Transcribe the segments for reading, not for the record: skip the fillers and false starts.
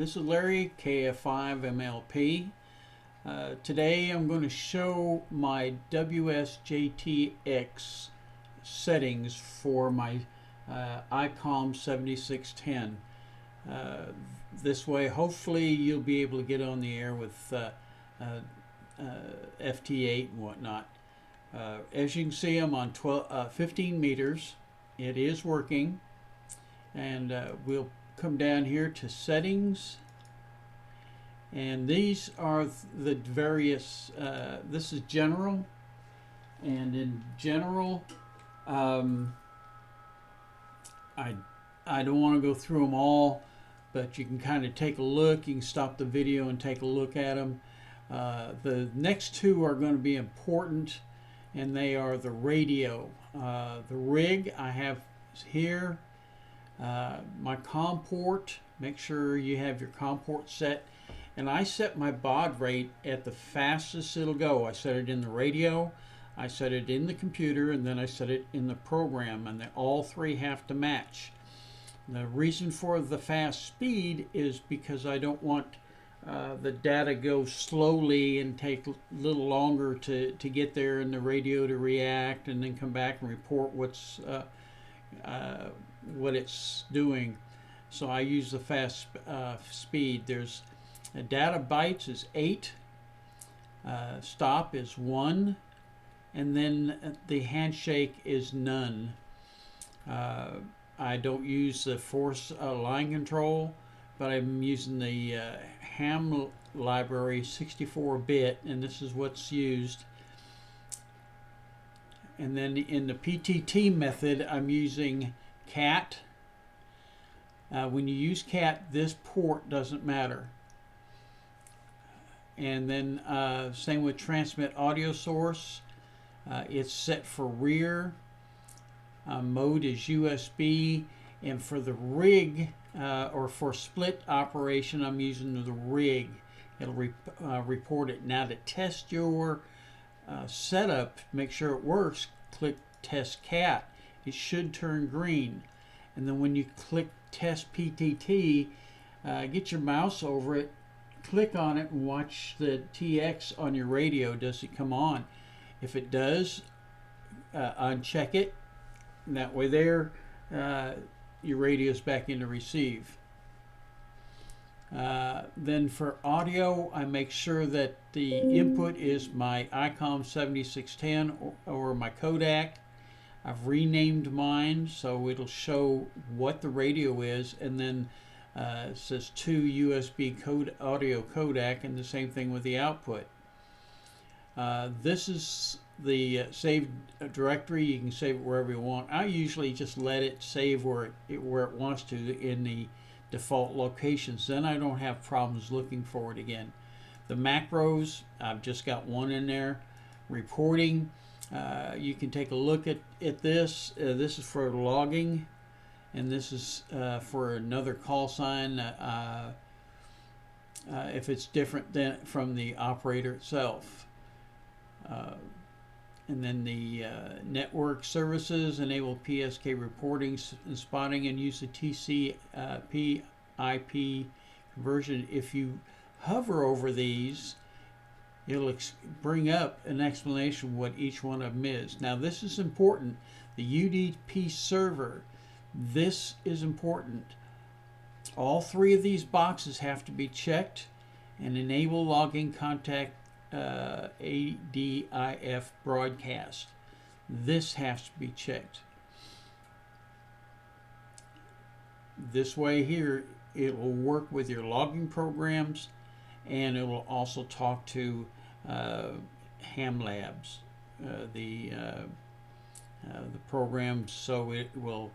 This is Larry, KF5MLP. Today I'm going to show my Wsjt-X settings for my Icom 7610. This way, hopefully, you'll be able to get on the air with FT8 and whatnot. As you can see, I'm on 15 meters. It is working, and we'll come down here to settings, and these are the various this is general, and in general I don't want to go through them all, but you can kind of take a look. You can stop the video and take a look at them. The next two are going to be important, and they are the radio, the rig I have here, my COM port. Make sure you have your COM port set, and I set my baud rate at the fastest it'll go. I set it in the radio, I set it in the computer, and then I set it in the program, and all three have to match. The reason for the fast speed is because I don't want the data go slowly and take a little longer to get there, and the radio to react and then come back and report what it's doing. So I use the fast speed. There's data bytes is 8, stop is 1, and then the handshake is none. I don't use the force line control, but I'm using the ham library 64-bit, and this is what's used. And then in the PTT method, I'm using CAT. When you use CAT, this port doesn't matter. And then same with transmit audio source. It's set for rear. Mode is USB. And for the rig, or for split operation, I'm using the rig. It'll report it. Now to test your setup, make sure it works, click test CAT. It should turn green. And then when you click test PTT, get your mouse over it, click on it, and watch the TX on your radio. Does it come on? If it does, uncheck it. And that way there, your radio's back into receive. Then for audio, I make sure that the input is my Icom 7610 or my Kodak. I've renamed mine so it'll show what the radio is, and then it says 2 USB audio Kodak, and the same thing with the output. This is the saved directory. You can save it wherever you want. I usually just let it save where it wants to in the default locations. Then I don't have problems looking for it again. The macros, I've just got one in there. Reporting, you can take a look at this. This is for logging, and this is for another call sign if it's different than from the operator itself. And then the network services enable PSK reporting and spotting, and use the TCP IP conversion. If you hover over these, it'll bring up an explanation of what each one of them is. Now this is important. The UDP server, this is important. All three of these boxes have to be checked, and enable logging contact ADIF broadcast. This has to be checked. This way here, it will work with your logging programs, and it will also talk to ham labs, the program, so it will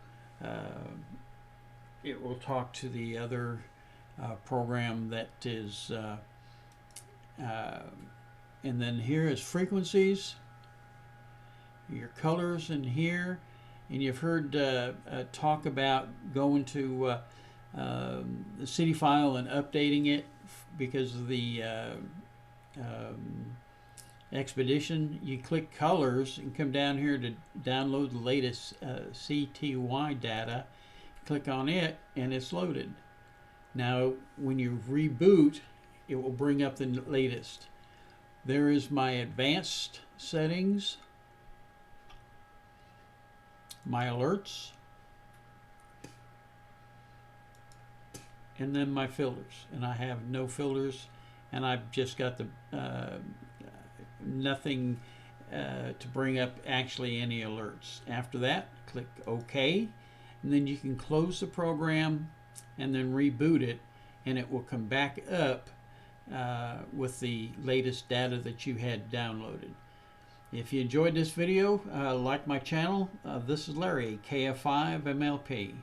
talk to the other program that is and then here is frequencies, your colors in here, and you've heard talk about going to the city file and updating it because of the expedition. You click colors and come down here to download the latest CTY data. Click on it and it's loaded. Now, when you reboot, it will bring up the latest. There is my advanced settings, my alerts, and then my filters. And I have no filters, and I've just got the nothing to bring up actually any alerts. After that, click OK, and then you can close the program and then reboot it, and it will come back up with the latest data that you had downloaded. If you enjoyed this video, like my channel. This is Larry, KF5 MLP.